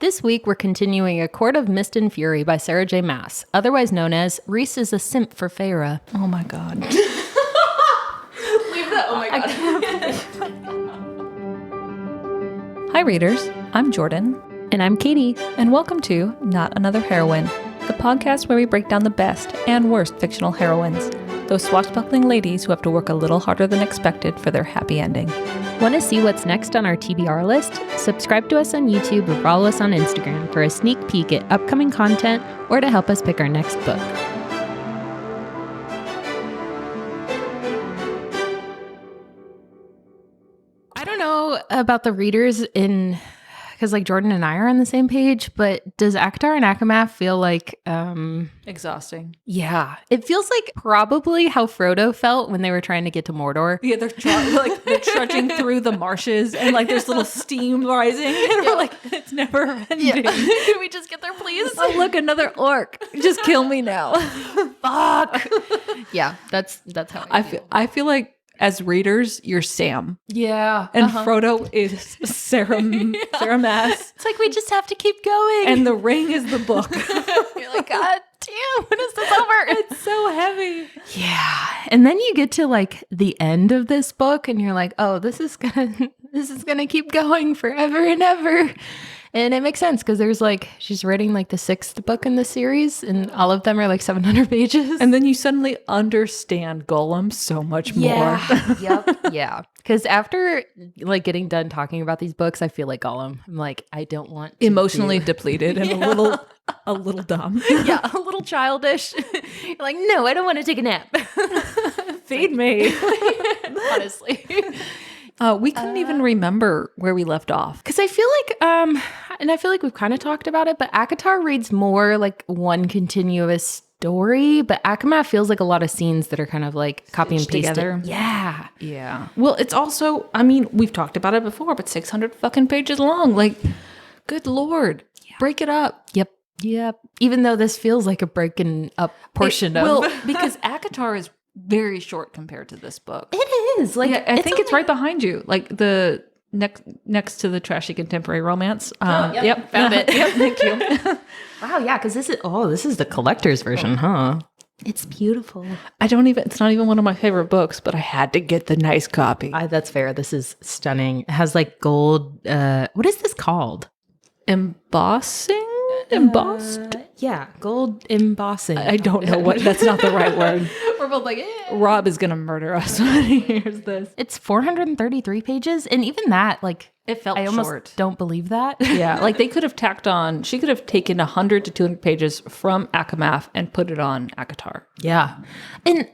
This week, we're continuing A Court of Mist and Fury by Sarah J. Maas, otherwise known as Rhys is a simp for Feyre. Oh my god. Leave that. Oh my god. Hi readers, I'm Jordan. And I'm Katie. And welcome to Not Another Heroine, the podcast where we break down the best and worst fictional heroines, those swashbuckling ladies who have to work a little harder than expected for their happy ending. Want to see what's next on our TBR list? Subscribe to us on YouTube or follow us on Instagram for a sneak peek at upcoming content or to help us pick our next book. I don't know about the readers because like Jordan and I are on the same page, but does ACOTAR and ACOMAF feel like Exhausting. Yeah, it feels like probably how Frodo felt when they were trying to get to Mordor. Yeah, they're trudging through the marshes and like there's little steam rising and we're like, it's never ending. Yeah. Can we just get there, please? Oh look, another orc. Just kill me now. Fuck. Yeah, that's how I feel like as readers, you're Sam. Yeah. And Frodo is Sarah Maas. It's like we just have to keep going. And the ring is the book. You're like, God damn, when is this over? It's so heavy. Yeah. And then you get to like the end of this book and you're like, oh, this is gonna keep going forever and ever. And it makes sense because there's like, she's writing like the 6th book in the series and all of them are like 700 pages. And then you suddenly understand Gollum so much more. Yep. Yeah. Because after like getting done talking about these books, I feel like Gollum. I'm like, I don't want to emotionally depleted and a little dumb. Yeah, a little childish. You're like, no, I don't want to take a nap. Feed me. Honestly. We couldn't even remember where we left off. Because I feel like, and I feel like we've kind of talked about it, but ACOTAR reads more like one continuous story, but ACOMAF feels like a lot of scenes that are kind of like copy and paste together. Yeah. Yeah. Well, it's also, I mean, we've talked about it before, but 600 fucking pages long. Like, good Lord. Yeah. Break it up. Yep. Even though this feels like a breaking up portion of... Well, because ACOTAR is very short compared to this book. It is. Like, yeah, I think it's right behind you. Like the next to the trashy contemporary romance. Yep. Found it. Yep, thank you. Wow, yeah, because this is the collector's version, huh? It's beautiful. It's not even one of my favorite books, but I had to get the nice copy. That's fair. This is stunning. It has like gold, what is this called? Embossing? Embossed? Yeah, gold embossing. I don't know that's not the right word. We're both like, Rob is going to murder us when he hears this. It's 433 pages. And even that, like, it felt I short. Almost don't believe that. Yeah, like they could have she could have taken 100 to 200 pages from ACOMAF and put it on ACOTAR. Yeah. And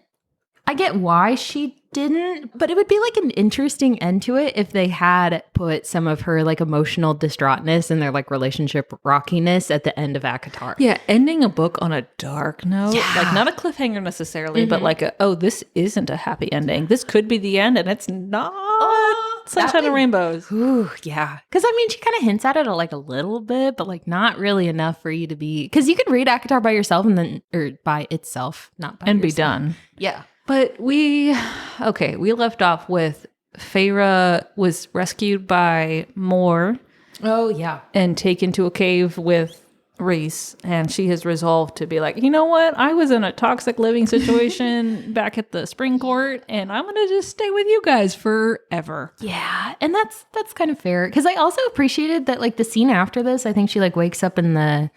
I get why she didn't, but it would be like an interesting end to it if they had put some of her like emotional distraughtness and their like relationship rockiness at the end of ACOTAR. Yeah, ending a book on a dark note, Yeah. like not a cliffhanger necessarily, but like this isn't a happy ending. This could be the end, and it's not. Sunshine and rainbows. Ooh, yeah. Because I mean, she kind of hints at it like a little bit, but like not really enough for you to be. Because you could read ACOTAR by yourself or by itself, not by and yourself. be done. Yeah. But we left off with Feyre was rescued by Moore. Oh, yeah. And taken to a cave with Rhys. And she has resolved to be like, you know what? I was in a toxic living situation back at the spring court, and I'm going to just stay with you guys forever. Yeah. And that's kind of fair. Because I also appreciated that like the scene after this, I think she like wakes up in that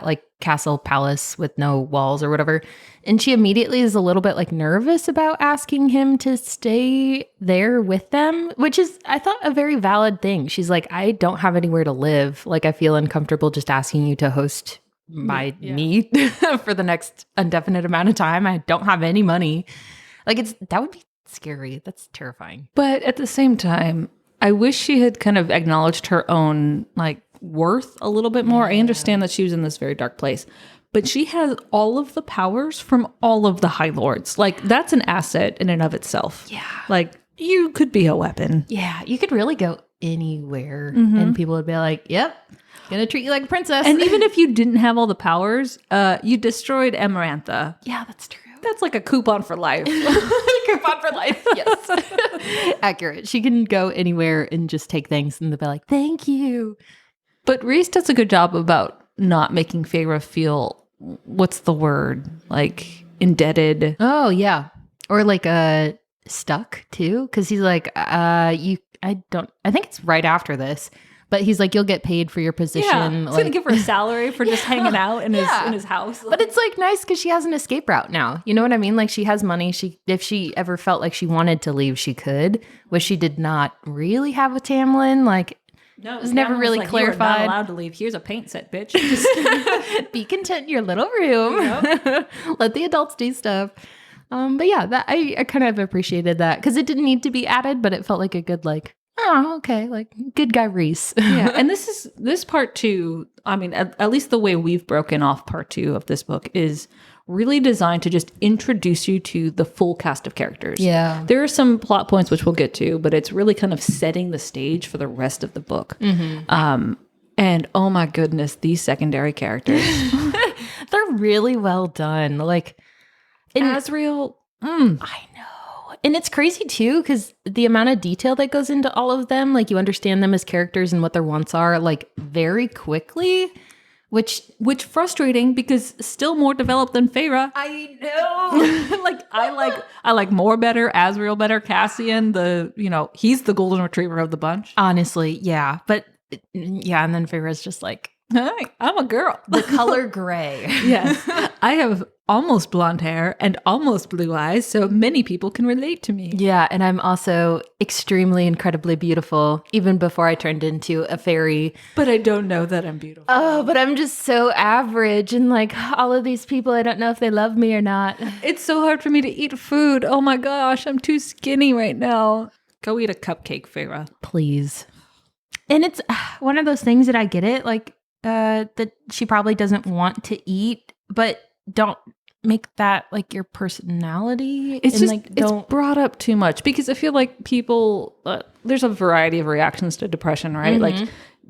like castle palace with no walls or whatever. And she immediately is a little bit like nervous about asking him to stay there with them, which is, I thought, a very valid thing. She's like, I don't have anywhere to live. Like, I feel uncomfortable just asking you to host me for the next indefinite amount of time. I don't have any money. Like, that would be scary. That's terrifying. But at the same time, I wish she had kind of acknowledged her own like worth a little bit more. I understand that she was in this very dark place, but she has all of the powers from all of the High Lords. Like, that's an asset in and of itself. Yeah. Like, you could be a weapon. Yeah. You could really go anywhere and people would be like, yep, gonna treat you like a princess. And even if you didn't have all the powers, you destroyed Amarantha. Yeah, that's true. That's like a coupon for life. Coupon for life. Yes. Accurate. She can go anywhere and just take things and they'll be like, thank you. But Rhys does a good job about not making Feyre feel, what's the word? Like indebted. Oh yeah. Or like stuck too. Cause he's like, I think it's right after this. But he's like, you'll get paid for your position. Yeah, he's like, gonna give her a salary for just hanging out in his house. But it's like nice because she has an escape route now. You know what I mean? Like she has money. If she ever felt like she wanted to leave, she could. Which she did not really have with Tamlin. Like no, it was never really clarified. You're not allowed to leave. Here's a paint set, bitch. Be content in your little room. Yep. Let the adults do stuff. But yeah, that I kind of appreciated that because it didn't need to be added, but it felt like a good like. Oh, okay. Like good guy Rhys. Yeah. And this part two, I mean, at least the way we've broken off part two of this book is really designed to just introduce you to the full cast of characters. Yeah. There are some plot points which we'll get to, but it's really kind of setting the stage for the rest of the book. Mm-hmm. And oh my goodness, these secondary characters. They're really well done. Like Asriel. I know. And it's crazy too, because the amount of detail that goes into all of them, like you understand them as characters and what their wants are, like very quickly, which frustrating because still more developed than Feyre. I know. Like I like more better, Asriel better, Cassian, he's the golden retriever of the bunch. Honestly, yeah. But yeah, and then Feyre's just like, hi, I'm a girl. The color gray. Yes. I have almost blonde hair and almost blue eyes, so many people can relate to me. Yeah, and I'm also extremely, incredibly beautiful, even before I turned into a fairy. But I don't know that I'm beautiful. Oh, but I'm just so average, and like all of these people, I don't know if they love me or not. It's so hard for me to eat food. Oh my gosh, I'm too skinny right now. Go eat a cupcake, Feyre. Please. And it's one of those things that I get it, like that she probably doesn't want to eat, but don't make that like your personality. It's just like, it's brought up too much because I feel like people there's a variety of reactions to depression, right? Mm-hmm. Like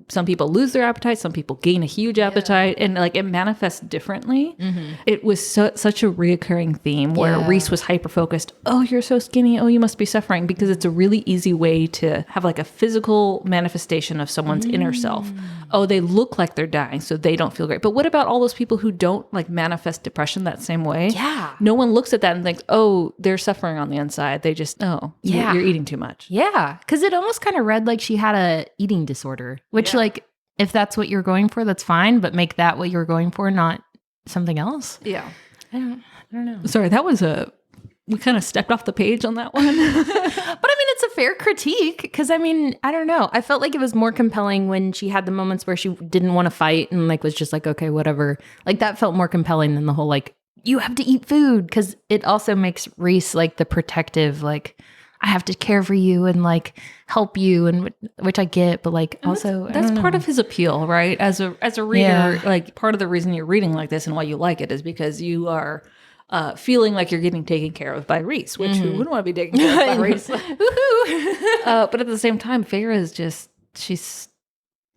some people lose their appetite, some people gain a huge appetite, and like it manifests differently. Mm-hmm. It was such a reoccurring theme where Rhys was hyper focused. Oh, you're so skinny. Oh, you must be suffering, because it's a really easy way to have like a physical manifestation of someone's inner self. Oh, they look like they're dying, so they don't feel great. But what about all those people who don't like manifest depression that same way? Yeah. No one looks at that and thinks, oh, they're suffering on the inside. They just, you're eating too much. Yeah. Because it almost kind of read like she had a eating disorder, which like, if that's what you're going for, that's fine. But make that what you're going for, not something else. Yeah. I don't know. Sorry, we kind of stepped off the page on that one. But I mean, it's a fair critique because I mean, I don't know. I felt like it was more compelling when she had the moments where she didn't want to fight and like was just like, okay, whatever. Like that felt more compelling than the whole like, you have to eat food, because it also makes Rhys like the protective, like, I have to care for you and like help you, and which I get, but like also that's part of his appeal, right? As a reader, like part of the reason you're reading like this and why you like it is because you are feeling like you're getting taken care of by Rhys, which who wouldn't want to be taken care of by Rhys? But at the same time, Feyre is just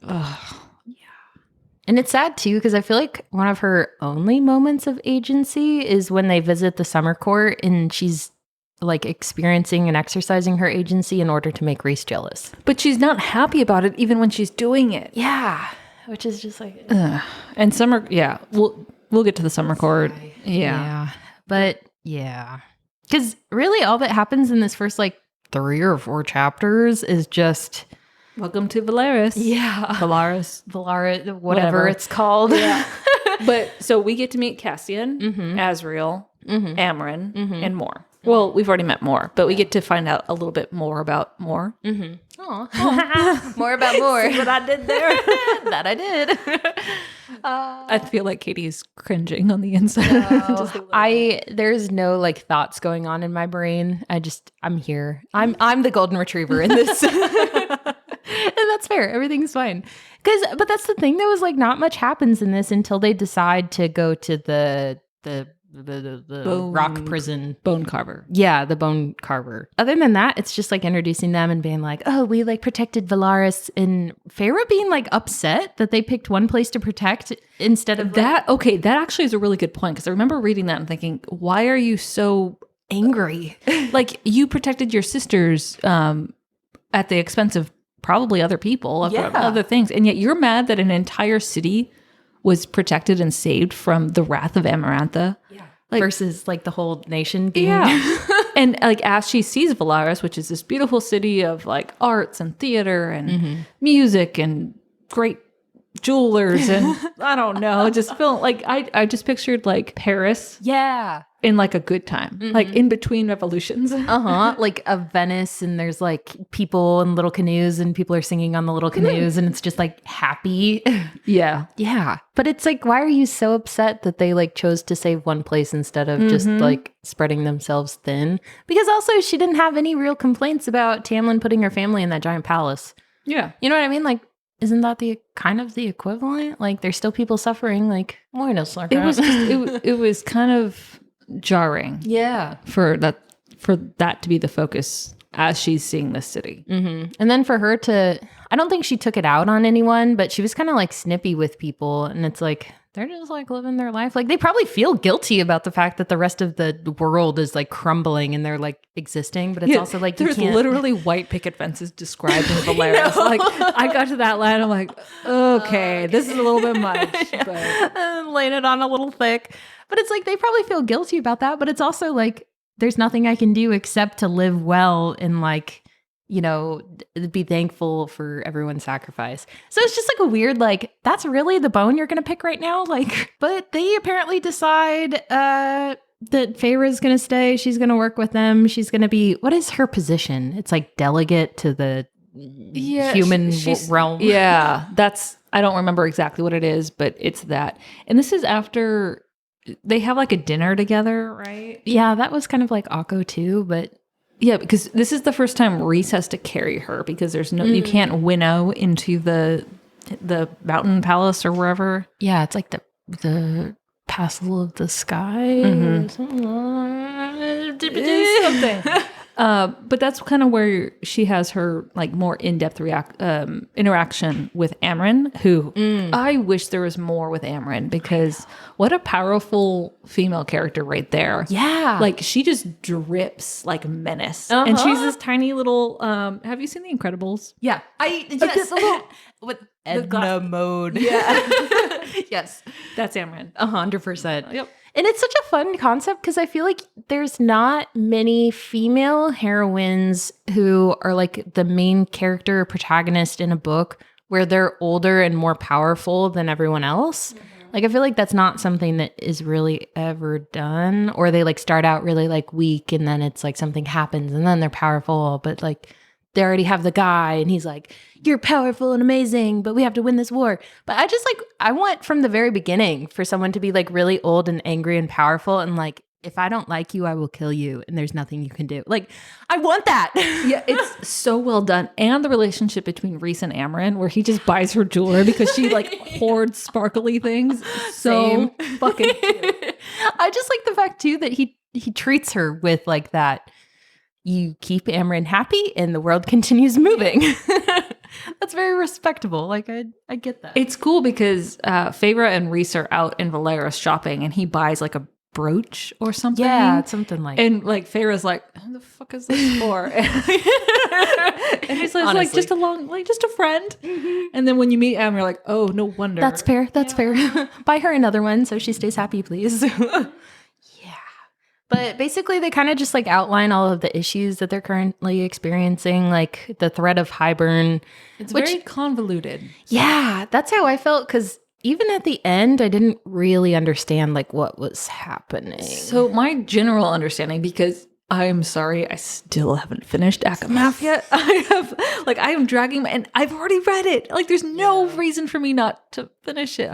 And it's sad too, because I feel like one of her only moments of agency is when they visit the summer court and she's like experiencing and exercising her agency in order to make Rhys jealous. But she's not happy about it even when she's doing it. Yeah. Which is just like... And summer, we'll get to the summer court. Yeah. But yeah. Because really all that happens in this first like 3 or 4 chapters is just... Welcome to Valaris. Yeah. Valaris, whatever it's called. Yeah. But so we get to meet Cassian, Asriel, Amren, and Mor. Well, we've already met Mor, but we get to find out a little bit more about Mor. More about Mor. See what I did there? That I did. I feel like Katie's cringing on the inside. There's no like thoughts going on in my brain. I'm here. I'm the golden retriever in this. And that's fair. Everything's fine. But that's the thing. There was like not much happens in this until they decide to go to the rock prison. Bone carver. Yeah, the bone carver. Other than that, it's just like introducing them and being like, oh, we like protected Valaris, and Feyre being like upset that they picked one place to protect instead of that. Okay, that actually is a really good point, because I remember reading that and thinking, why are you so angry? Like, you protected your sisters at the expense of probably other people, Yeah. other things. And yet you're mad that an entire city was protected and saved from the wrath of Amarantha. Yeah. Like, versus like the whole nation being. yeah. And like as she sees Valaris, which is this beautiful city of like arts and theater and music and great jewelers and I don't know, just feel like I just pictured like Paris Yeah. in like a good time, like in between revolutions. Like a Venice, and there's like people in little canoes, and people are singing on the little canoes, and it's just like happy. Yeah. Yeah. But it's like, why are you so upset that they like chose to save one place instead of just like spreading themselves thin? Because also she didn't have any real complaints about Tamlin putting her family in that giant palace. Yeah. You know what I mean? Like, isn't that the kind of the equivalent? Like, there's still people suffering. Like, why not? It was just, it was kind of jarring. Yeah. For that to be the focus as she's seeing this city. And then for her to, I don't think she took it out on anyone, but she was kind of like snippy with people. And it's like, they're just like living their life. Like they probably feel guilty about the fact that the rest of the world is like crumbling and they're like existing. But it's also like, there's literally white picket fences described in Valaris. Like I got to that line, I'm like, okay, this is a little bit much. But laying it on a little thick. But it's like, they probably feel guilty about that. But it's also like, there's nothing I can do except to live well and like, you know, be thankful for everyone's sacrifice. So it's just like a weird, like, that's really the bone you're going to pick right now? Like, but they apparently decide that Feyre is going to stay. She's going to work with them. She's going to be, what is her position? It's like delegate to the human realm. Yeah, I don't remember exactly what it is, but it's that. And this is after they have like a dinner together, right? Yeah, that was kind of like Akko too, but yeah, because this is the first time Rhys has to carry her because there's no, you can't winnow into the mountain palace or wherever. Yeah, it's like the Castle of the Sky. Something. But that's kind of where she has her like more in-depth interaction with Amren, who I wish there was more with Amren because what a powerful female character right there. Yeah. Like she just drips like menace. And she's this tiny little, have you seen The Incredibles? Yeah. Yes. With Edna mode. Yeah. Yes. That's Amren. 100%. Yep. And it's such a fun concept because I feel like there's not many female heroines who are like the main character or protagonist in a book where they're older and more powerful than everyone else. Like, I feel like that's not something that is really ever done, or they like start out really like weak and then it's like something happens and then they're powerful, but like they already have the guy and he's like, you're powerful and amazing, but we have to win this war. But I just like, I want from the very beginning for someone to be like really old and angry and powerful and like, if I don't like you, I will kill you and there's nothing you can do. Like, I want that. Yeah, it's so well done. And the relationship between Rhys and Amren, where he just buys her jewelry because she like hoards sparkly things. So fucking cute. I just like the fact too that he treats her with like that. You keep Amren happy and the world continues moving. That's very respectable. Like, I get that. It's cool because Feyre and Rhys are out in Valaris shopping and he buys like a brooch or something. Yeah, it's something like. And like Feyre's like, who the fuck is this for? And he's like just a friend. And then when you meet Am, you're like, oh, no wonder. That's fair. That's fair. Buy her another one so she stays happy, please. But basically, they kind of just like outline all of the issues that they're currently experiencing, like the threat of Hybern. It's very convoluted. Yeah, that's how I felt because even at the end, I didn't really understand like what was happening. So my general understanding, because I'm sorry, I still haven't finished ACOMAF yet. I am dragging and I've already read it. Like, there's no reason for me not to finish it.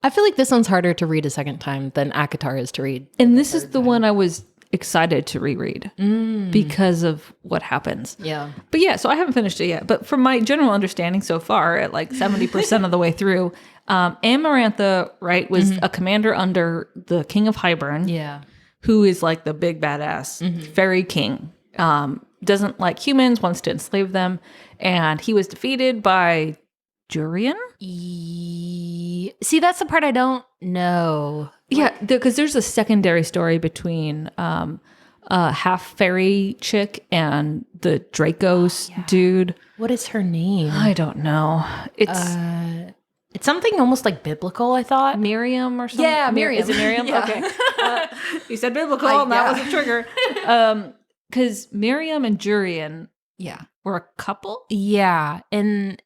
I feel like this one's harder to read a second time than ACOTAR is to read. And this is the one I was excited to reread because of what happens. Yeah. But yeah, so I haven't finished it yet. But from my general understanding so far, at like 70% of the way through, Amarantha, right, was a commander under the King of Hybern. Yeah. Who is like the big badass fairy king. Doesn't like humans, wants to enslave them. And he was defeated by Jurian? See, that's the part I don't know. Yeah, because there's a secondary story between half fairy chick and the Dracos dude. What is her name? I don't know. It's something almost like biblical, I thought. Miriam or something. Yeah, Miriam. Is it Miriam? Yeah. Okay. You said biblical, and that was a trigger. Because Miriam and Jurian were a couple. Yeah, and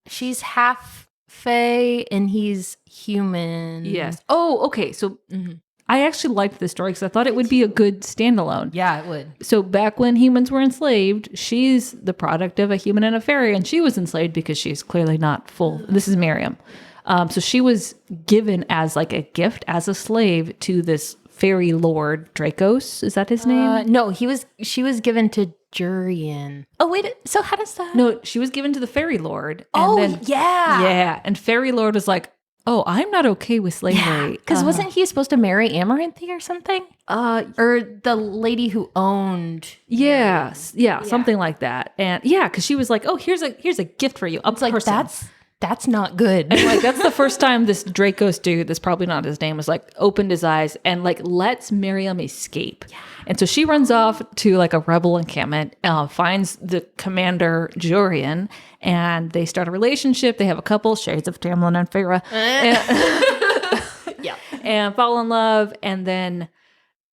she's half Fae and he's human. Yes. Oh, okay. So I actually liked this story because I thought it would be a good standalone. Yeah, it would. So back when humans were enslaved, she's the product of a human and a fairy, and she was enslaved because she's clearly not full. This is Miriam. So she was given as like a gift as a slave to this fairy lord, Dracos. Is that his name? No, she was given to Jurian. Oh, wait. So how does that? No, she was given to the fairy lord. And yeah. Yeah. And fairy lord was like, oh, I'm not okay with slavery. Because wasn't he supposed to marry Amaranthe or something? Or the lady who owned. Yes. Yeah, something like that. And yeah, because she was like, oh, here's a gift for you. It's like, that's not good. And like, that's the first time this Dracos dude, that's probably not his name, was like opened his eyes and like lets Miriam escape. Yeah. And so she runs off to like a rebel encampment, finds the commander Jurian, and they start a relationship. They have a couple, shades of Tamlin and Feyre, and fall in love. And then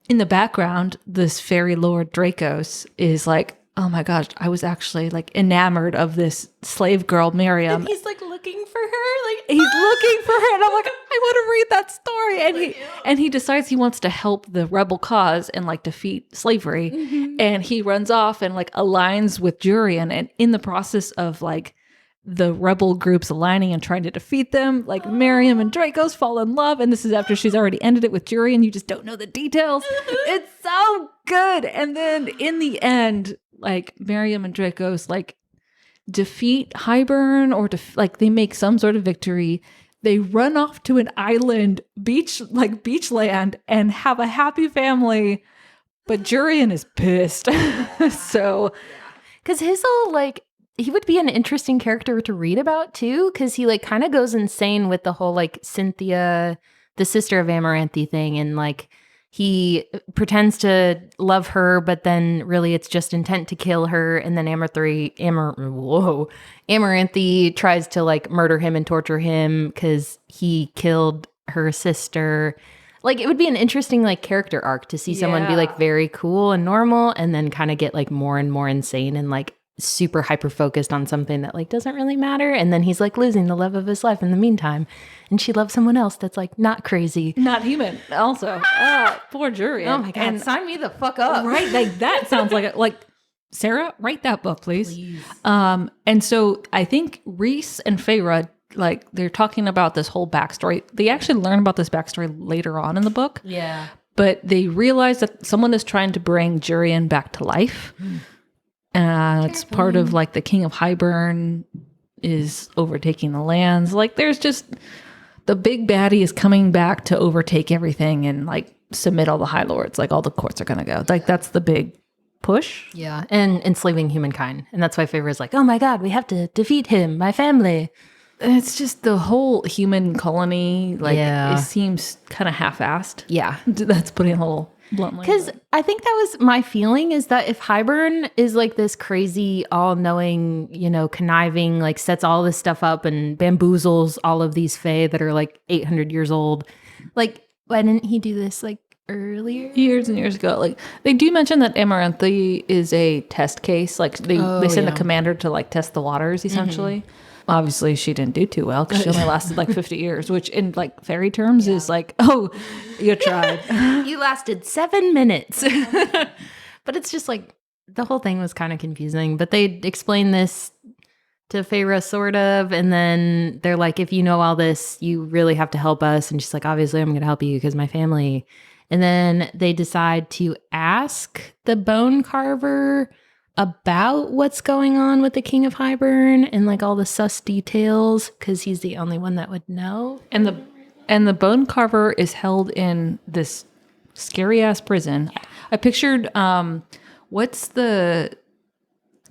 in the background, this fairy lord Dracos is like, oh my gosh, I was actually like enamored of this slave girl, Miriam. And he's like looking for her. Like he's looking for her. And I'm like, I want to read that story. And he decides he wants to help the rebel cause and like defeat slavery. Mm-hmm. And he runs off and like aligns with Jurian. And in the process of like the rebel groups aligning and trying to defeat them, like Miriam and Dracos fall in love. And this is after she's already ended it with Jurian. You just don't know the details. It's so good. And then in the end, like Miriam and Dracos like defeat Hybern or like they make some sort of victory. They run off to an island beachland and have a happy family. But Jurian is pissed. So, because his whole like, he would be an interesting character to read about too, because he like kind of goes insane with the whole like Cynthia, the sister of Amaranthe thing, and like he pretends to love her, but then really it's just intent to kill her. And then Amaranthe tries to like murder him and torture him because he killed her sister. Like it would be an interesting like character arc to see someone be like very cool and normal and then kind of get like more and more insane and like super hyper focused on something that like doesn't really matter. And then he's like losing the love of his life in the meantime. And she loves someone else that's like not crazy. Not human also. Poor Jurian. Oh my God. And sign me the fuck up. Right. Like that sounds like Sarah, write that book, please. And so I think Rhys and Feyre, like they're talking about this whole backstory. They actually learn about this backstory later on in the book. Yeah. But they realize that someone is trying to bring Jurian back to life. It's part of like the King of Hybern is overtaking the lands. Like there's just the big baddie is coming back to overtake everything and like submit all the High Lords. Like all the courts are going to go. Like that's the big push. Yeah. And enslaving humankind. And that's why Feyre is like, oh my God, we have to defeat him, my family. It's just the whole human colony. Like it seems kind of half-assed. Yeah. That's putting a little bluntly. Because I think that was my feeling is that if Hybern is like this crazy, all-knowing, you know, conniving, like sets all this stuff up and bamboozles all of these Fae that are like 800 years old, like why didn't he do this like earlier? Years and years ago. Like they do mention that Amaranthe is a test case. Like they send a commander to like test the waters essentially. Mm-hmm. Obviously, she didn't do too well because she only lasted like 50 years, which in like fairy terms is like, oh, you tried. You lasted 7 minutes. But it's just like the whole thing was kind of confusing. But they explain this to Feyre sort of. And then they're like, if you know all this, you really have to help us. And she's like, obviously, I'm going to help you because my family. And then they decide to ask the bone carver about what's going on with the King of Hybern and like all the sus details because he's the only one that would know. And the bone carver is held in this scary ass prison. I pictured what's the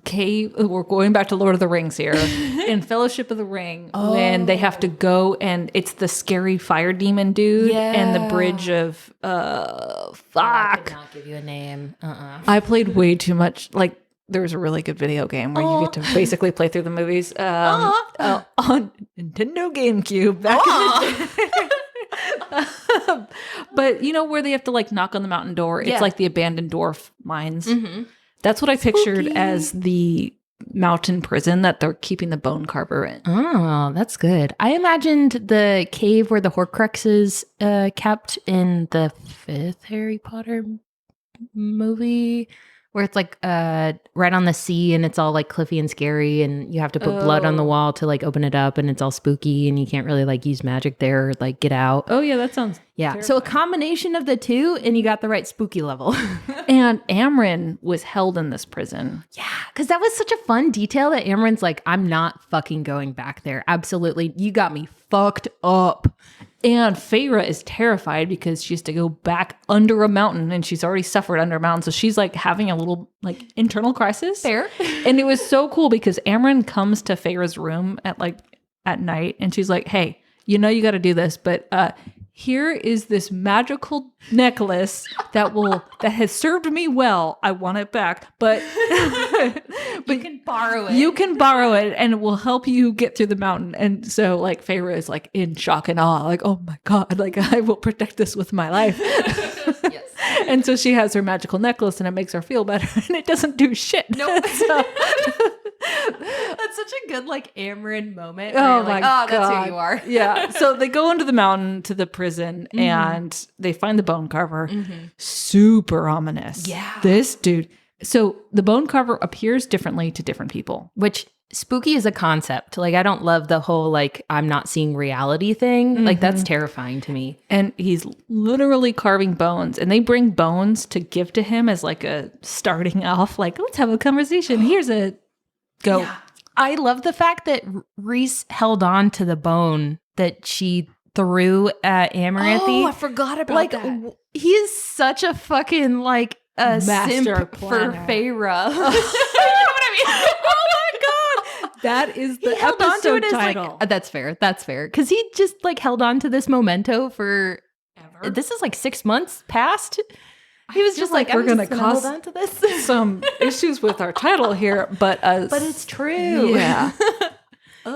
cave. We're going back to Lord of the Rings here. In Fellowship of the Ring, when they have to go and it's the scary fire demon dude and the bridge of I could not give you a name. I played way too much. Like, there's a really good video game where you get to basically play through the movies on Nintendo GameCube back in the day. But you know where they have to like knock on the mountain door? It's like the abandoned dwarf mines. Mm-hmm. That's what I pictured as the mountain prison that they're keeping the bone carver in. Oh, that's good. I imagined the cave where the Horcrux is kept in the 5th Harry Potter movie, where it's like right on the sea and it's all like cliffy and scary and you have to put blood on the wall to like open it up and it's all spooky and you can't really like use magic there or like get out. Oh yeah, that sounds terrifying. So a combination of the two and you got the right spooky level. And Amryn was held in this prison. Yeah, because that was such a fun detail that Amryn's like, I'm not fucking going back there. Absolutely. You got me fucked up. And Feyre is terrified because she has to go back under a mountain and she's already suffered under a mountain. So she's like having a little like internal crisis. Fair. And it was so cool because Amryn comes to Feyre's room at night and she's like, hey, you know, you got to do this, but here is this magical necklace that has served me well. I want it back, but you can borrow it. You can borrow it, and it will help you get through the mountain. And so, like, Feyre is like in shock and awe, like, "Oh my god! Like, I will protect this with my life." Yes. And so she has her magical necklace, and it makes her feel better, and it doesn't do shit. Nope. So, that's such a good like Amryn moment. Oh my god! That's who you are. Yeah. So they go into the mountain to the prison, and they find the bone carver. Mm-hmm. Super ominous. Yeah. This dude. So the bone carver appears differently to different people. Which spooky is a concept. Like, I don't love the whole like I'm not seeing reality thing. Mm-hmm. Like, that's terrifying to me. And he's literally carving bones, and they bring bones to give to him as like a starting off. Like, let's have a conversation. Here's a go. Yeah. I love the fact that Rhys held on to the bone that she threw at Amaranthi. Oh, I forgot about that. He is such a fucking like a master simp planner. for Feyre. You know what I mean? Oh my god, that is the episode title. Like, that's fair. That's fair. Because he just like held on to this memento for ever. This is like 6 months past. He was just like, we're going to cause hold on to this. some issues with our title here, but it's true. Yeah.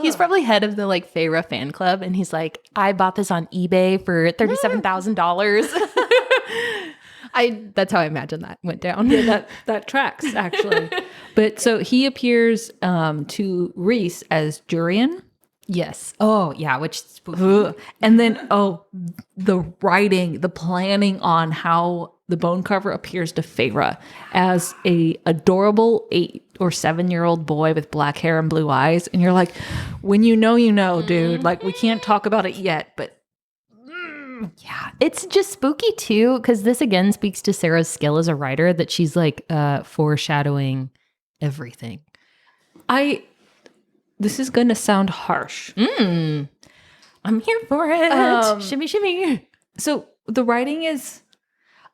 He's probably head of the like Feyre fan club, and he's like, I bought this on eBay for $37,000. That's how I imagine that went down. Yeah, that tracks actually. But so he appears to Rhys as Jurian. Yes. Oh yeah, which and then the writing, the planning on how the bone carver appears to Feyre as a adorable 8 or 7-year-old boy with black hair and blue eyes, and you're like, when you know, dude. Like, we can't talk about it yet, but yeah, it's just spooky too, because this again speaks to Sarah's skill as a writer, that she's like foreshadowing everything. This is going to sound harsh. I'm here for it. Shimmy, shimmy. So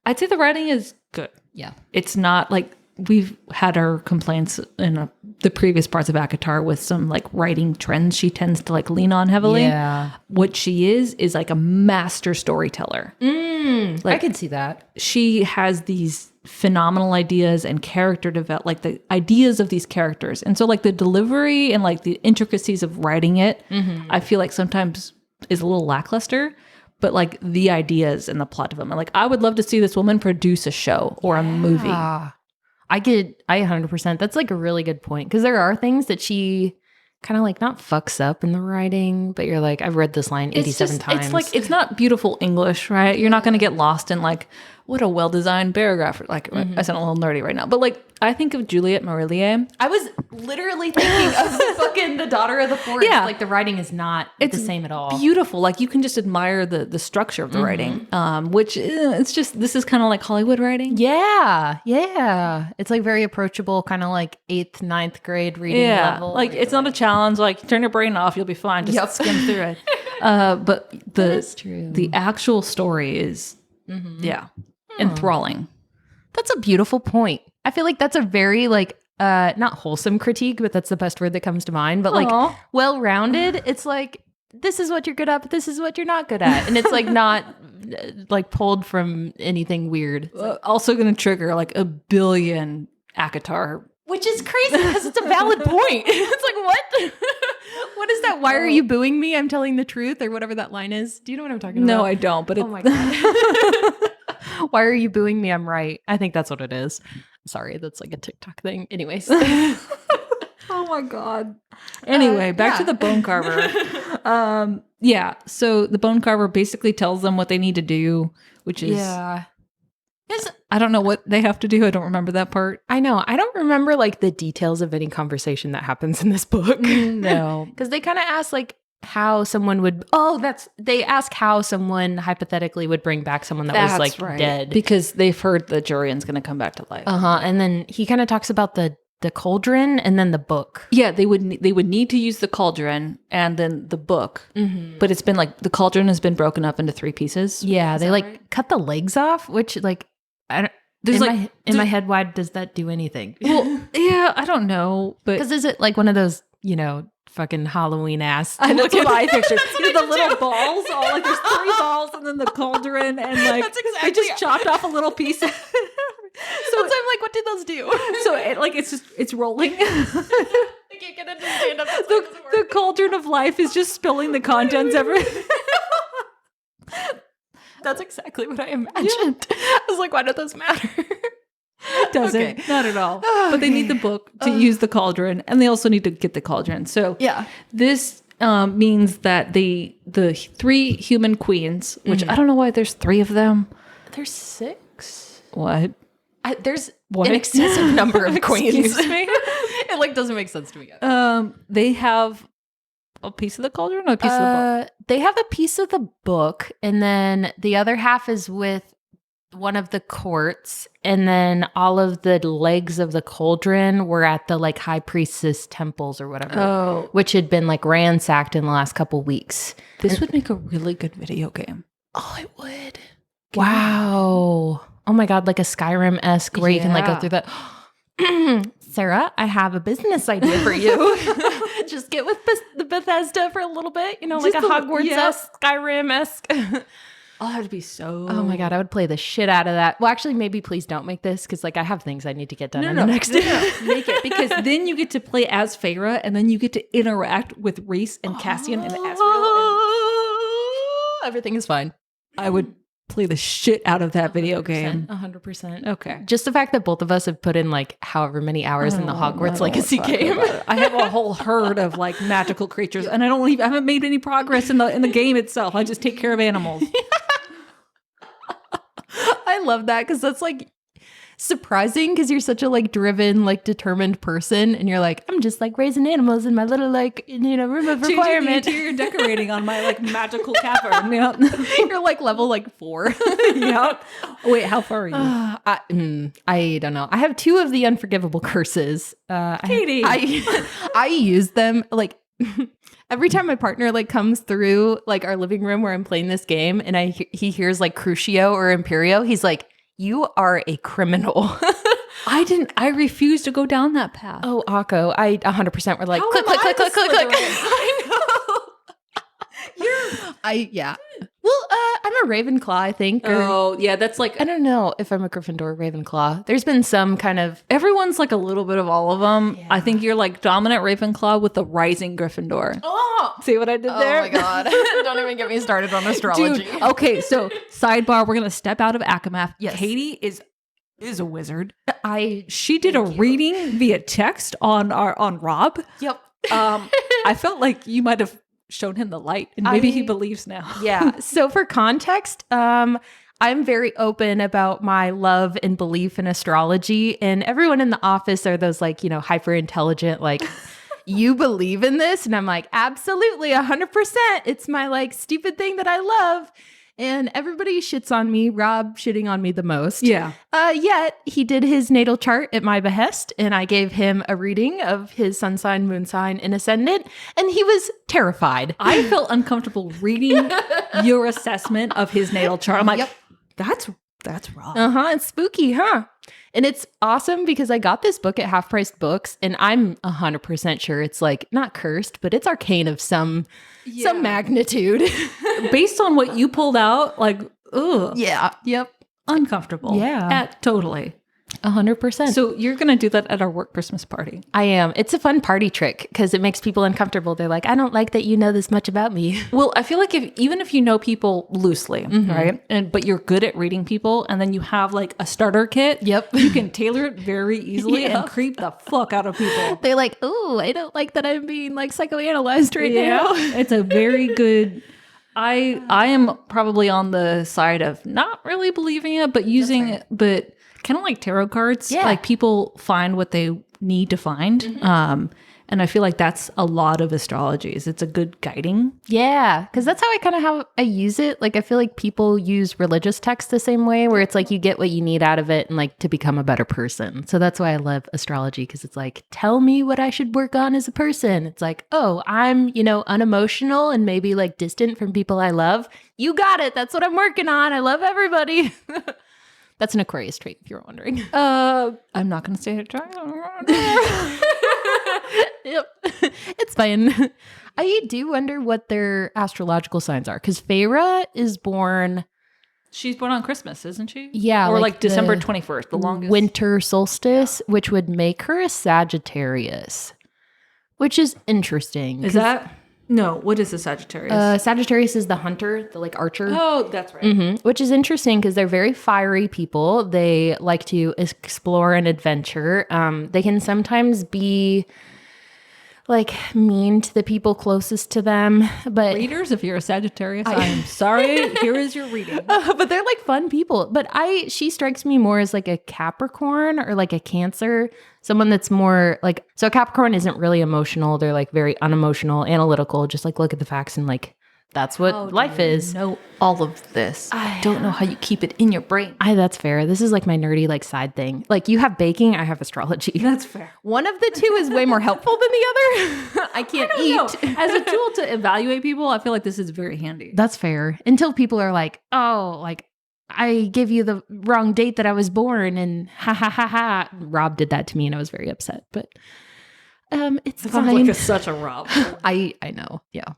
I'd say the writing is good. Yeah. It's not like we've had our complaints in the previous parts of ACOTAR with some like writing trends she tends to like lean on heavily. Yeah. What she is like a master storyteller. Like, I could see that. She has these phenomenal ideas and character develop, like the ideas of these characters. And so like the delivery and like the intricacies of writing it, I feel like sometimes is a little lackluster. But like the ideas and the plot development, like I would love to see this woman produce a show or a movie. I 100%. That's like a really good point, because there are things that she kind of like not fucks up in the writing, but you're like, I've read this line 87 times. It's like, it's not beautiful English, right? You're not going to get lost in like, what a well-designed paragraph. Like, I sound a little nerdy right now, but like, I think of Juliette Marillier. I was literally thinking of fucking The Daughter of the Forest. Yeah. Like, the writing is not the same at all. Beautiful. Like, you can just admire the structure of the writing, which it's just, this is kind of like Hollywood writing. Yeah. Yeah. It's like very approachable, kind of like 8th, 9th grade reading level. Like, it's not a challenge. Like, turn your brain off, you'll be fine. Just skim through it. But the actual story is, enthralling. That's a beautiful point. I feel like that's a very like not wholesome critique, but that's the best word that comes to mind, but like Aw. well-rounded. It's like, this is what you're good at, but this is what you're not good at. And it's like not like pulled from anything weird. Also going to trigger like a billion ACOTAR. Which is crazy because it's a valid point. It's like, what? What is that? Why are you booing me? I'm telling the truth, or whatever that line is. Do you know what I'm talking about? No, I don't. But oh my God. Why are you booing me? I'm right. I think that's what it is. Sorry, that's like a TikTok thing. Anyways. Oh my God. Anyway, back to the bone carver. So the bone carver basically tells them what they need to do, which is I don't know what they have to do. I don't remember that part. I know. I don't remember like the details of any conversation that happens in this book. No. Because they kind of ask like how someone would, they ask how someone hypothetically would bring back someone that was like dead. Because they've heard the Jurian's going to come back to life. And then he kind of talks about the cauldron and then the book. Yeah, they would need to use the cauldron and then the book. Mm-hmm. But it's been like the cauldron has been broken up into 3 pieces. Yeah, they like cut the legs off, which like I don't. In my head, why does that do anything? Well, yeah, I don't know, but because is it like one of those, fucking Halloween ass? I know, that's what I pictured. The little balls, all like there's 3 balls, and then the cauldron, and like they just chopped off a little piece. So I'm like, what did those do? So it's rolling. I can't get it to stand up. The cauldron of life is just spilling the contents everywhere. That's exactly what I imagined. I was like, why do those matter? It doesn't. Not at all. But they need the book to use the cauldron, and they also need to get the cauldron. So this means that the 3 human queens, which I don't know why there's 3 of them. There's 6. What? There's an excessive number of queens. Excuse me? It like doesn't make sense to me. They have a piece of the cauldron or a piece of the book? They have a piece of the book, and then the other half is with one of the courts, and then all of the legs of the cauldron were at the like high priestess temples or whatever, which had been like ransacked in the last couple weeks. This would make a really good video game. Oh, it would. Wow. Oh my God, like a Skyrim-esque where you can like go through that. Sarah, I have a business idea for you. Just get with the Bethesda for a little bit, like a Hogwarts-esque, Skyrim-esque. Oh, that'd be so... Oh my God, I would play the shit out of that. Well, actually, maybe please don't make this because like I have things I need to get done in the next day. Make it, because then you get to play as Feyre, and then you get to interact with Rhys and Cassian and Asriel. Everything is fine. I would play the shit out of that video game. 100%. Okay. Just the fact that both of us have put in like however many hours in the Hogwarts Legacy game. I have a whole herd of like magical creatures, and I haven't made any progress in the game itself. I just take care of animals. I love that because that's like surprising because you're such a like driven, like determined person, and you're like, I'm just like raising animals in my little like room of requirement. Interior decorating on my like magical cavern. You're like level like 4. Yep. Wait, how far are you? I don't know. I have 2 of the unforgivable curses. Katie, I use them like. Every time my partner like comes through like our living room where I'm playing this game and he hears like Crucio or Imperio, he's like, you are a criminal. I refuse to go down that path. Oh, Akko, I 100% were like, click. I know. Well, I'm a Ravenclaw, I think. That's like... I don't know if I'm a Gryffindor or Ravenclaw. There's been some kind of... Everyone's like a little bit of all of them. Yeah. I think you're like dominant Ravenclaw with the rising Gryffindor. Oh! See what I did there? Oh my God. Don't even get me started on astrology. Dude, okay, so sidebar, we're going to step out of ACOMAF. Yes. Katie is a wizard. She did a reading via text on Rob. Yep. I felt like you might have shown him the light, and maybe he believes now. Yeah. So for context, I'm very open about my love and belief in astrology, and everyone in the office are those like, hyper intelligent, like, you believe in this? And I'm like, absolutely, 100%. It's my like stupid thing that I love. And everybody shits on me, Rob shitting on me the most. Yeah. Yet he did his natal chart at my behest, and I gave him a reading of his sun sign, moon sign, and ascendant, and he was terrified. I felt uncomfortable reading your assessment of his natal chart. I'm like, that's That's rough. It's spooky, huh? And it's awesome because I got this book at Half Price Books, and I'm 100% sure it's like not cursed, but it's arcane of some magnitude. Based on what you pulled out, like, ugh. Yeah. Yep. Uncomfortable. Yeah. Totally. 100%. So you're going to do that at our work Christmas party. I am. It's a fun party trick because it makes people uncomfortable. They're like, I don't like that you know this much about me. Well, I feel like even if you know people loosely, right? But you're good at reading people, and then you have like a starter kit. Yep. You can tailor it very easily and creep the fuck out of people. They're like, oh, I don't like that I'm being like psychoanalyzed right now. It's a very good... I am probably on the side of not really believing it, but using it, but kind of like tarot cards. Yeah. Like people find what they need to find. And I feel like that's a lot of astrologies. It's a good guiding. Yeah, because that's how I use it. Like I feel like people use religious text the same way, where it's like you get what you need out of it and like to become a better person. So that's why I love astrology, because it's like, tell me what I should work on as a person. It's like, oh, I'm, unemotional and maybe like distant from people I love. You got it. That's what I'm working on. I love everybody. That's an Aquarius trait, if you're wondering. I'm not going to say it. Yep. It's fine. I do wonder what their astrological signs are, because Feyre is born... She's born on Christmas, isn't she? Yeah. Or like December 21st, the longest. Winter solstice, which would make her a Sagittarius, which is interesting. Is that... No, what is the Sagittarius? Sagittarius is the hunter, the like archer. Oh, that's right. Which is interesting because they're very fiery people. They like to explore and adventure. They can sometimes be like mean to the people closest to them. But readers, if you're a Sagittarius, I'm sorry. Here is your reading. But they're like fun people. But she strikes me more as like a Capricorn or like a Cancer. Someone that's more like, so Capricorn isn't really emotional. They're like very unemotional, analytical, just like look at the facts and like, that's what life is. Know all of this. I don't know how you keep it in your brain. That's fair. This is like my nerdy like side thing. Like you have baking, I have astrology. That's fair. One of the two is way more helpful than the other. I can't eat. As a tool to evaluate people, I feel like this is very handy. That's fair. Until people are like, oh, like I gave you the wrong date that I was born, and ha ha ha ha. Rob did that to me and I was very upset. But it's fine. Sounds like such a Rob. I know. Yeah.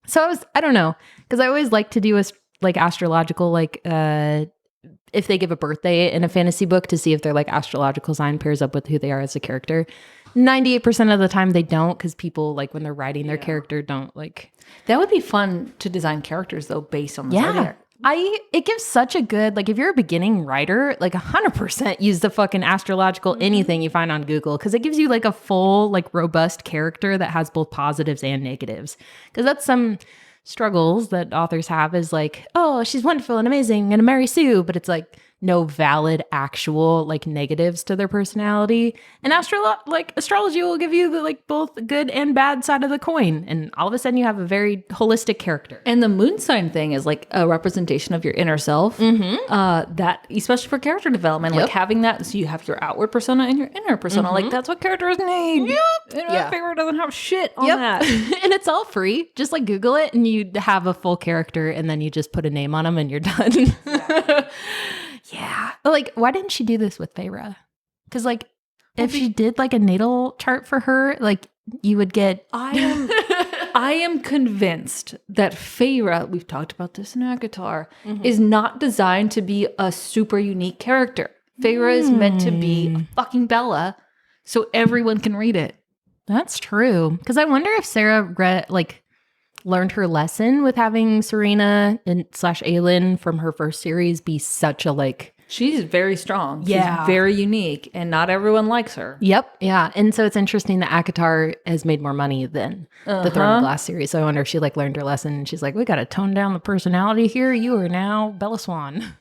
So I don't know, because I always like to do like astrological, like if they give a birthday in a fantasy book to see if their like astrological sign pairs up with who they are as a character. 98% of the time they don't, because people like when they're writing their character don't like. That would be fun to design characters though based on the zodiac. It gives such a good, like if you're a beginning writer, like 100% use the fucking astrological anything you find on Google, because it gives you like a full, like robust character that has both positives and negatives. Because that's some struggles that authors have, is like, oh, she's wonderful and amazing, I'm gonna marry Sue, but it's like no valid actual like negatives to their personality. And astrology will give you the like both good and bad side of the coin, and all of a sudden you have a very holistic character. And the moon sign thing is like a representation of your inner self. That especially for character development, like having that, so you have your outward persona and your inner persona. Like that's what characters need. Feyre doesn't have shit on that. And it's all free. Just like Google it and you have a full character, and then you just put a name on them and you're done. Yeah. Like, why didn't she do this with Feyre? Because, like, if she did, like, a natal chart for her, like, you would get... I am convinced that Feyre, we've talked about this in ACOTAR, is not designed to be a super unique character. Feyre is meant to be a fucking Bella, so everyone can read it. That's true. Because I wonder if Sarah learned her lesson with having Serena and / Aelin from her first series be such a like... She's very strong. She's very unique, and not everyone likes her. Yep. Yeah. And so it's interesting that ACOTAR has made more money than the Throne of Glass series. So I wonder if she like learned her lesson and she's like, we got to tone down the personality here. You are now Bella Swan.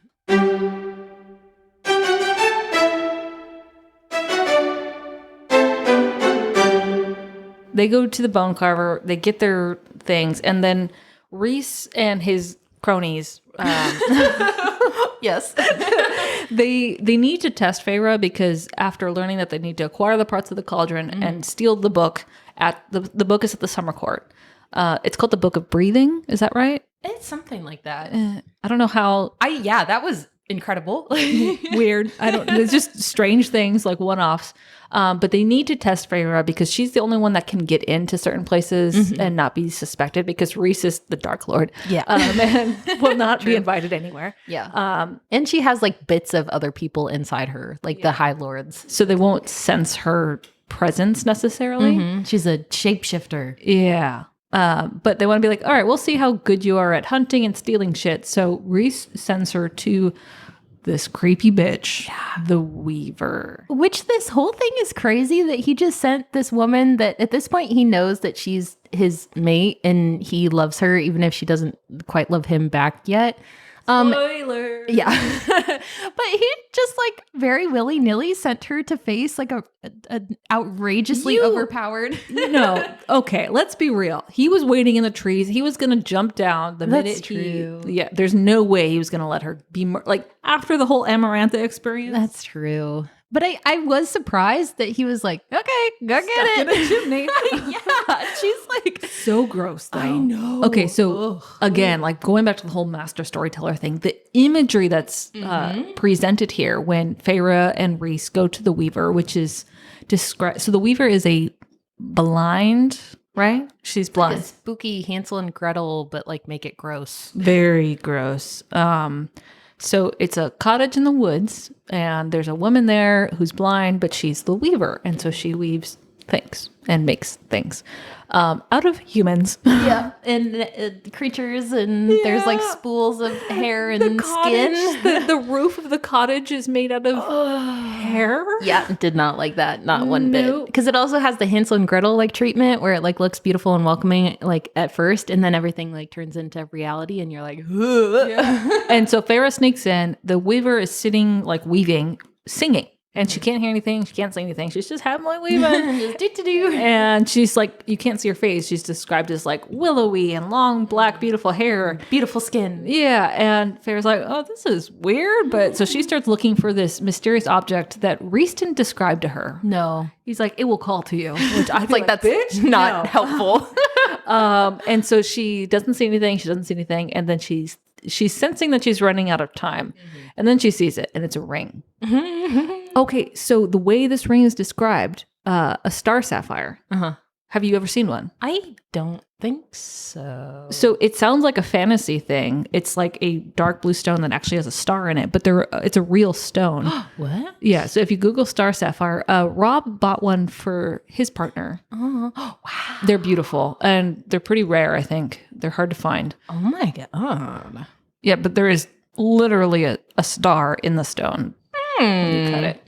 They go to the bone carver, they get their things, and then Rhys and his cronies, yes, they need to test Feyre, because after learning that they need to acquire the parts of the cauldron and steal the book at the book is at the summer court. It's called the Book of Breathing. Is that right? It's something like that. I don't know how. That was incredible. Weird. It's just strange things, like one-offs. But they need to test Feyre because she's the only one that can get into certain places and not be suspected, because Rhys is the Dark Lord. Yeah. And will not be invited anywhere. Yeah. And she has like bits of other people inside her, like the High Lords. So they won't sense her presence necessarily. She's a shapeshifter. Yeah. But they want to be like, all right, we'll see how good you are at hunting and stealing shit. So Rhys sends her to this creepy bitch, the Weaver. Which this whole thing is crazy that he just sent this woman that at this point he knows that she's his mate and he loves her even if she doesn't quite love him back yet. Spoiler. Yeah. But he just like very willy-nilly sent her to face like a outrageously overpowered. No. Okay, let's be real. He was waiting in the trees. He was going to jump down the minute true. Yeah, there's no way he was going to let her be like after the whole Amarantha experience. That's true. But I was surprised that he was like, okay, go get it. In a chimney. Yeah. She's like so gross though. I know. Okay, so again, like going back to the whole master storyteller thing, the imagery that's presented here when Feyre and Rhys go to the Weaver, which is described. So the Weaver is a blind, right? She's blind. Like a spooky Hansel and Gretel, but like make it gross. Very gross. So it's a cottage in the woods, and there's a woman there who's blind, but she's the Weaver, and so she weaves things and makes things out of humans. Yeah, and creatures, and there's like spools of hair and skin. The roof of the cottage is made out of hair. Yeah, did not like that, not one bit. Because it also has the Hansel and Gretel like treatment where it like looks beautiful and welcoming like at first, and then everything like turns into reality, and you're like, yeah. And so Feyre sneaks in. The Weaver is sitting like weaving, singing. And she can't hear anything. She can't say anything. She's just happily weaving. Just do. And she's like, you can't see her face. She's described as like willowy and long, black, beautiful hair. Beautiful skin. Yeah. And Feyre's like, oh, this is weird. But so she starts looking for this mysterious object that Rhys didn't describe to her. No. He's like, it will call to you. Which I like, that's bitch? Not helpful. And so she doesn't see anything. She doesn't see anything. And then she's sensing that she's running out of time. And then she sees it, and it's a ring. Okay, so the way this ring is described, a star sapphire. Have you ever seen one? I don't think so. So it sounds like a fantasy thing. It's like a dark blue stone that actually has a star in it, but it's a real stone. What? Yeah, so if you Google star sapphire, Rob bought one for his partner. Oh, wow. They're beautiful, and they're pretty rare, I think. They're hard to find. Oh my God. Yeah, but there is literally a star in the stone. When you cut it.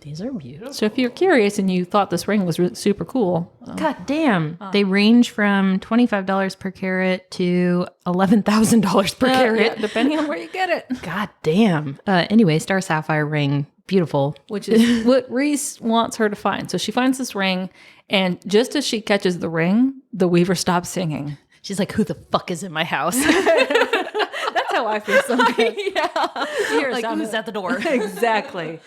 These are beautiful. So if you're curious and you thought this ring was super cool. God damn. They range from $25 per carat to $11,000 per carat. Yeah, depending on where you get it. God damn. Anyway, star sapphire ring. Beautiful. Which is what Rhys wants her to find. So she finds this ring, and just as she catches the ring, the Weaver stops singing. She's like, who the fuck is in my house? That's how I feel sometimes. Yeah. Like, who's at the door? Exactly.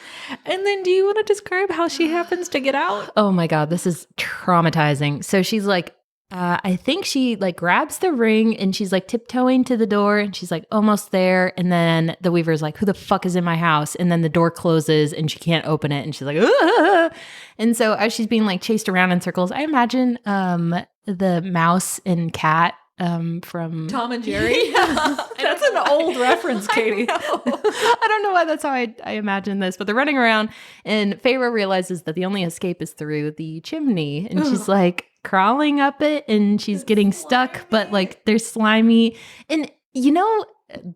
And then do you want to describe how she happens to get out? Oh my God, this is traumatizing. So she's like, I think she like grabs the ring and she's like tiptoeing to the door and she's like almost there. And then the Weaver's like, who the fuck is in my house? And then the door closes and she can't open it. And she's like, ah! And so as she's being like chased around in circles, I imagine the mouse and cat from Tom and Jerry. That's an old reference, Katie. I don't know why that's how I imagine this, but they're running around and Feyre realizes that the only escape is through the chimney and she's like crawling up it and she's getting stuck, but like they're slimy. And you know,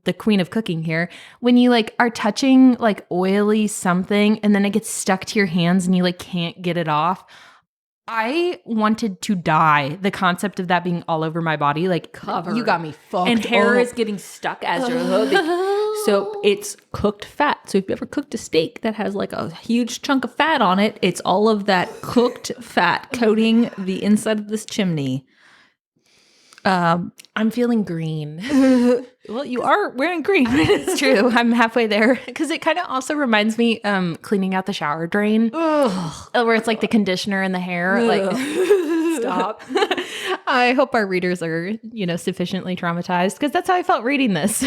the queen of cooking here, when you like are touching like oily something and then it gets stuck to your hands and you like can't get it off. I wanted to die. The concept of that being all over my body, like covered. You got me fucked. And hair is getting stuck as you're holding. So it's cooked fat. So if you ever cooked a steak that has like a huge chunk of fat on it, it's all of that cooked fat coating the inside of this chimney. I'm feeling green. Well, you are wearing green. It's true. I'm halfway there. Because it kind of also reminds me cleaning out the shower drain. Where it's like the conditioner in the hair. Like, stop. I hope our readers are, sufficiently traumatized. Because that's how I felt reading this.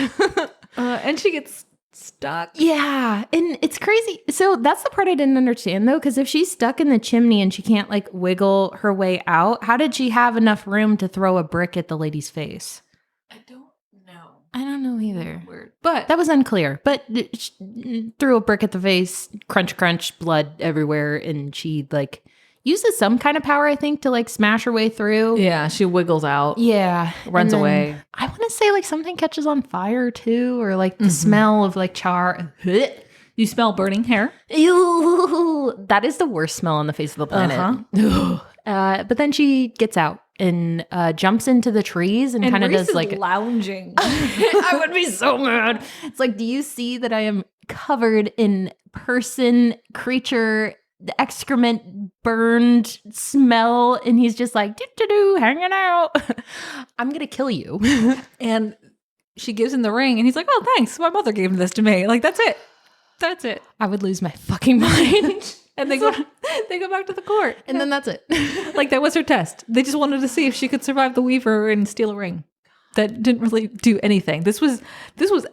And she gets stuck. Yeah, and it's crazy. So that's the part I didn't understand, though, because if she's stuck in the chimney and she can't, like, wiggle her way out, how did she have enough room to throw a brick at the lady's face? I don't know. I don't know either. Weird. But That was unclear. But she threw a brick at the face, crunch, crunch, blood everywhere, and she, like, uses some kind of power, I think, to, like, smash her way through. yeah, she wiggles out. Yeah. Runs And then away. I want to say, like, something catches on fire, too, or, like, the smell of, like, char. You smell burning hair. Ew, that is the worst smell on the face of the planet. But then she gets out and jumps into the trees and kind of Rhys does is like lounging. I would be so mad. It's like, do you see that I am covered in person, creature, excrement, burned smell? And he's just like, do hanging out. I'm gonna kill you. And she gives him the ring, and he's like, "Oh, thanks. My mother gave this to me. Like, that's it. That's it." I would lose my fucking mind. And they go back to the court, And then that's it. like that was her test. They just wanted to see if she could survive the Weaver and steal a ring. That didn't really do anything. This was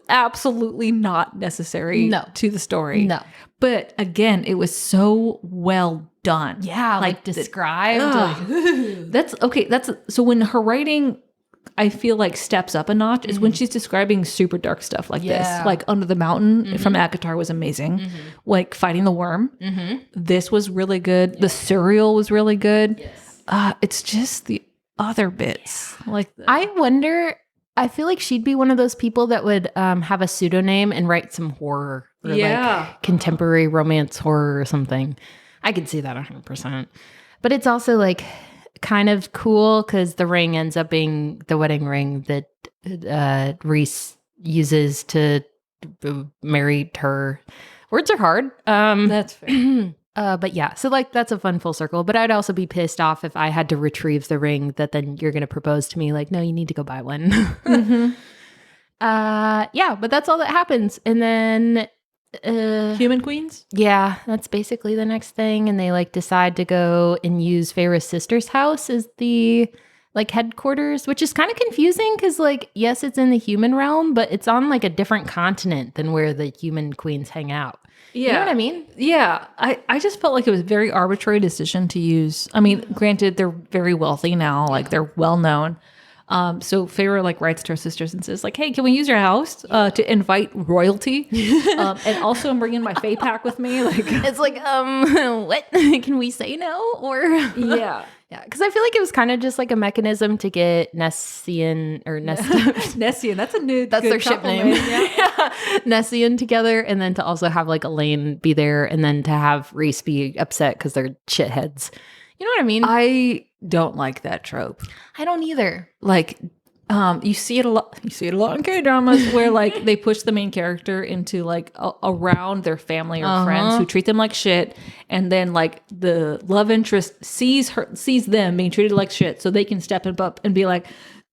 absolutely not necessary to the story. No. But again, it was so well done. Yeah, like described. That's okay. So when her writing, I feel like steps up a notch is when she's describing super dark stuff like this. Like Under the Mountain from ACOTAR was amazing. Like Fighting the Worm. This was really good. The Surreal was really good. It's just the other bits. Like I wonder, I feel like she'd be one of those people that would have a pseudonym and write some horror or like contemporary romance horror or something. I could see that 100%. But it's also like kind of cool because the ring ends up being the wedding ring that Rhys uses to marry her. Words are hard. that's fair. But yeah, so like that's a fun full circle. But I'd also be pissed off if I had to retrieve the ring that then you're going to propose to me. Like, no, you need to go buy one. Yeah, but that's all that happens. And then Human Queens? yeah, that's basically the next thing. And they like decide to go and use Feyre's sister's house as the like headquarters, which is kind of confusing because like, yes, it's in the human realm, but it's on like a different continent than where the human queens hang out. Yeah. You know what I mean? Yeah. I just felt like it was a very arbitrary decision to use. I mean, granted, they're very wealthy now, like they're well known. So Feyre like writes to her sisters and says like, "Hey, can we use your house to invite royalty? And also I'm bringing my Fae pack with me." Like, It's like, what? Can we say no? Or yeah. yeah, because I feel like it was kind of just like a mechanism to get Nessian or Nessian, that's a new. That's good their ship name. compliment, Yeah. Nessian together, and then to also have like Elaine be there, and then to have Rhys be upset because they're shitheads. You know what I mean? I don't like that trope. I don't either. Like, you see it a lot. You see it a lot in K-dramas where like they push the main character into like around their family or friends who treat them like shit, and then like the love interest sees them being treated like shit, so they can step up and be like,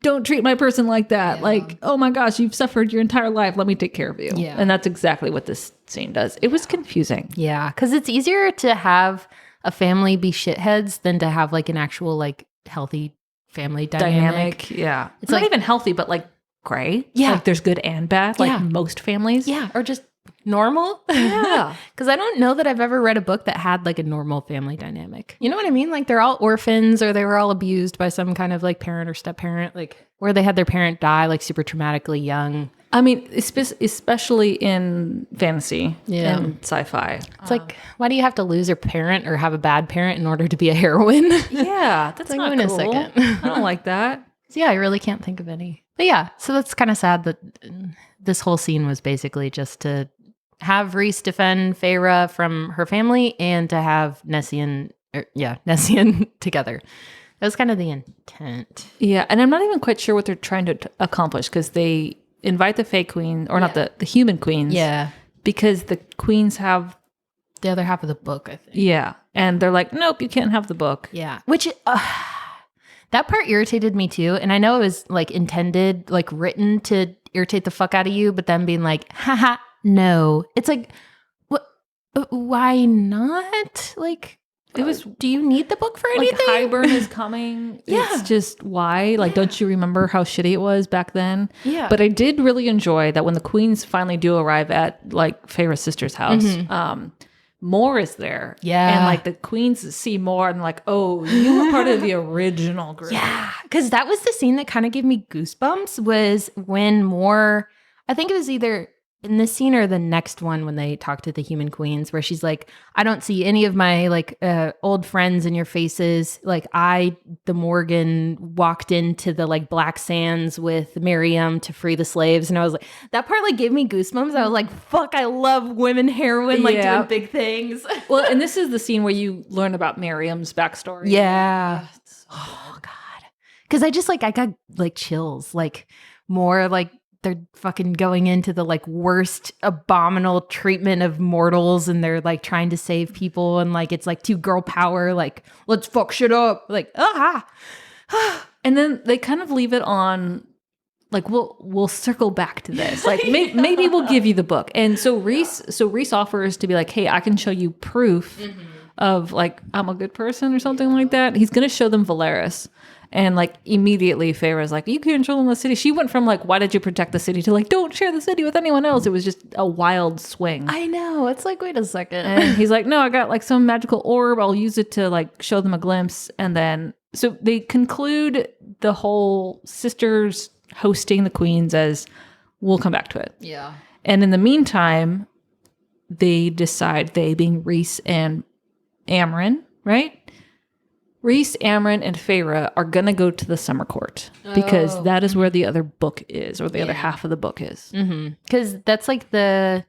"Don't treat my person like that." Yeah. Like, "Oh my gosh, you've suffered your entire life. Let me take care of you." Yeah. And that's exactly what this scene does. It was confusing. Yeah, because it's easier to have a family be shitheads than to have like an actual like healthy family dynamic. Yeah. It's like- not even healthy, but like gray. Yeah. Like there's good and bad, like most families. Yeah, or just normal. Yeah. Because I don't know that I've ever read a book that had like a normal family dynamic. You know what I mean? Like they're all orphans or they were all abused by some kind of like parent or step parent, like where they had their parent die like super traumatically young. I mean, especially in fantasy and sci-fi. It's like, why do you have to lose your parent or have a bad parent in order to be a heroine? Yeah, that's like, not wait a cool. second. I don't like that. So yeah, I really can't think of any. But yeah, so that's kind of sad that this whole scene was basically just to have Rhys defend Feyre from her family and to have Nessian together. That was kind of the intent. Yeah, and I'm not even quite sure what they're trying to accomplish because they invite the Fae Queen, or not the human queens. Yeah. Because the queens have the other half of the book, I think. Yeah. And they're like, "Nope, you can't have the book." Yeah. Which that part irritated me too. And I know it was like intended, like written to irritate the fuck out of you, but then being like, haha, no. It's like, what? Why not? Like, It was do you need the book for anything? like Highburn is coming. Yeah. It's just why? Like, don't you remember how shitty it was back then? Yeah. But I did really enjoy that when the queens finally do arrive at like Feyre's sister's house, Moore is there. Yeah. And like the queens see Moore and like, oh, you were part of the original group. Yeah, because that was the scene that kind of gave me goosebumps was when Moore, I think it was either in this scene or the next one when they talk to the human queens where she's like, I don't see any of my like old friends in your faces. Like the Morgan walked into the like black sands with Miriam to free the slaves. And I was like, that part like gave me goosebumps. I was like, fuck, I love women heroine like doing big things. Well, and this is the scene where you learn about Miriam's backstory. Yeah. Oh God. Because I just like, I got like chills, like more like they're fucking going into the like worst abominable treatment of mortals and they're like trying to save people and like it's like 2 girl power, like let's fuck shit up, like And then they kind of leave it on like we'll circle back to this. Like maybe we'll give you the book. And so Rhys offers to be like, hey, I can show you proof of like I'm a good person or something like that. He's gonna show them Valeris. And like immediately Feyre's like, you can't control the city. She went from like, why did you protect the city to like, don't share the city with anyone else. It was just a wild swing. I know. It's like, wait a second. And he's like, no, I got like some magical orb. I'll use it to like show them a glimpse. And then, so they conclude the whole sisters hosting the queens as we'll come back to it. Yeah. And in the meantime, they decide, they being Rhys and Amren, right? Rhys, Amren, and Feyre are going to go to the summer court because that is where the other book is, or the other half of the book is. Because that's like because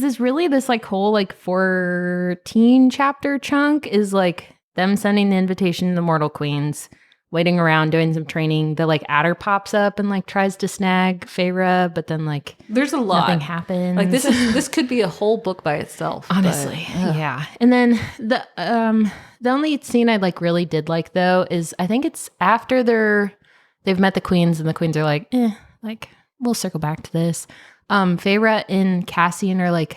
there's really this like whole like 14 chapter chunk is like them sending the invitation to the mortal queens, waiting around, doing some training. The like adder pops up and like tries to snag Feyre, but then like there's a lot. Nothing happens. Like this could be a whole book by itself. Honestly, yeah. And then the only scene I like really did like though is I think it's after they've met the queens and the queens are like, like we'll circle back to this. Feyre and Cassian are like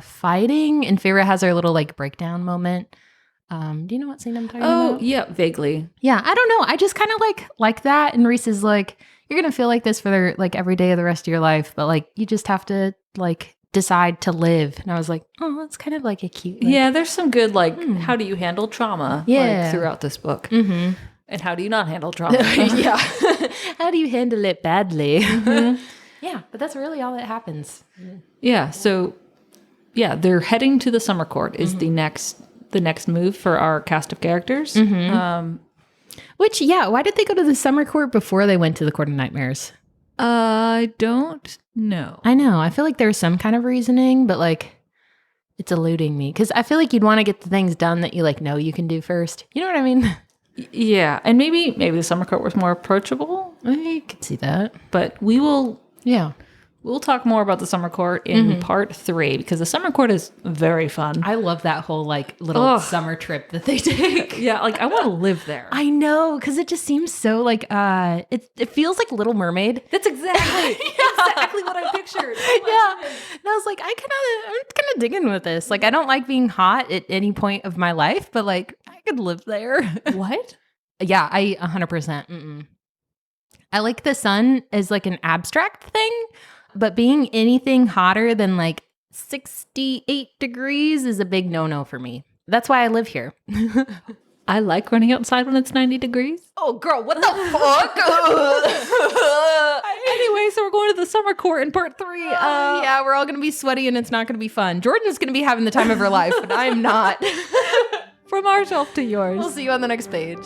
fighting, and Feyre has her little like breakdown moment. Do you know what scene I'm talking about? Oh, yeah, vaguely. Yeah, I don't know. I just kind of like that. And Rhys is like, you're going to feel like this for like every day of the rest of your life, but like you just have to like decide to live. And I was like, oh, that's kind of like a cute. Like, yeah, there's some good like, how do you handle trauma like, throughout this book? And how do you not handle trauma? Yeah. How do you handle it badly? Yeah, but that's really all that happens. Yeah, so yeah, they're heading to the summer court is the next move for our cast of characters. Which, why did they go to the summer court before they went to the Court of Nightmares? I don't know. I know. I feel like there's some kind of reasoning, but like it's eluding me. Because I feel like you'd want to get the things done that you like know you can do first. You know what I mean? Yeah. And maybe the summer court was more approachable. I could see that. But we will... Yeah. We'll talk more about the summer court in part 3 because the summer court is very fun. I love that whole like little summer trip that they take. Yeah, like I want to live there. I know, because it just seems so like it feels like Little Mermaid. That's exactly what I pictured. Oh And I was like, I'm kind of digging with this. Like, I don't like being hot at any point of my life, but like I could live there. What? Yeah, I 100%. I like the sun as like an abstract thing. But being anything hotter than like 68 degrees is a big no-no for me. That's why I live here. I like running outside when it's 90 degrees. Oh, girl, what the fuck? Anyway, so we're going to the summer court in part 3. Yeah, we're all going to be sweaty and it's not going to be fun. Jordan's going to be having the time of her life, but I am not. From our shelf to yours. We'll see you on the next page.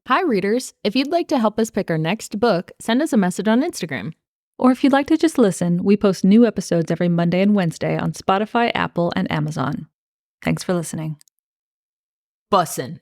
Hi, readers. If you'd like to help us pick our next book, send us a message on Instagram. Or if you'd like to just listen, we post new episodes every Monday and Wednesday on Spotify, Apple, and Amazon. Thanks for listening. Bussin'.